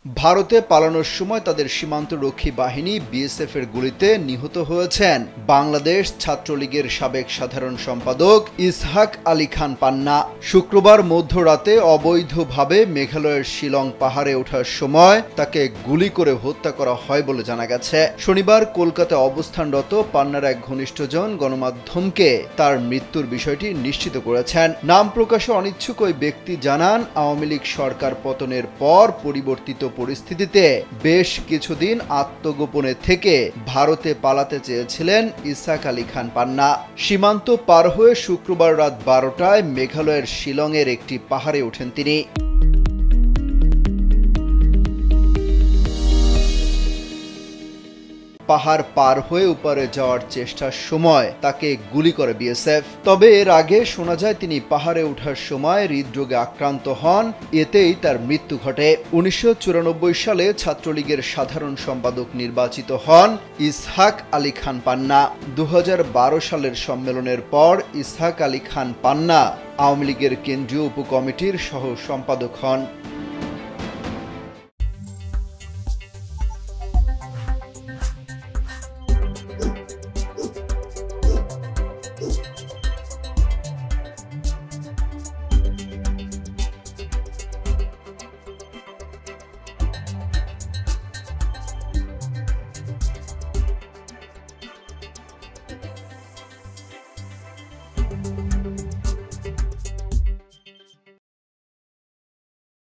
ভারতে পালানোর সময় তাদের সীমান্তরক্ষী বাহিনী বিএসএফ এর গুলিতে নিহত হয়েছেন বাংলাদেশ ছাত্রলীগের সাবেক সাধারণ সম্পাদক ইসহাক আলী খান পান্না। শুক্রবার মধ্যরাতে অবৈধভাবে মেঘালয়ের শিলং পাহাড়ে ওঠার সময় তাকে গুলি করে হত্যা করা হয় বলে জানা গেছে। শনিবার কলকাতায় অবস্থানরত পান্নার এক ঘনিষ্ঠজন গণমাধ্যমকে তার মৃত্যুর বিষয়টি নিশ্চিত করেছেন। নাম প্রকাশে অনিচ্ছুক ওই ব্যক্তি জানান, আওয়ামী লীগ সরকার পতনের পর পরিবর্তিত পরিস্থিতিতে বেশ কিছুদিন আত্মগোপনে থেকে ভারতে পালাতে চেয়েছিলেন ইসহাক আলী খান পান্না। সীমান্ত পার হয়ে শুক্রবার রাত 12টায় মেঘালয়ের শিলংয়ের একটি পাহাড়ে ওঠেন তিনি। পাহাড় পার হয়ে উপরে যাওয়ার চেষ্টার সময় তাকে গুলি করে বিএসএফ। তবে এর আগে শোনা যায় তিনি পাহাড়ে ওঠার সময় হৃদরোগে আক্রান্ত হন, এতেই তার মৃত্যু ঘটে। 1994 সালে ছাত্রলীগের সাধারণ সম্পাদক নির্বাচিত হন ইসহাক আলী খান পান্না। 2012 সালের সম্মেলনের পর ইসহাক আলী খান পান্না আওয়ামী লীগের কেন্দ্রীয় উপকমিটির সহ সম্পাদক হন।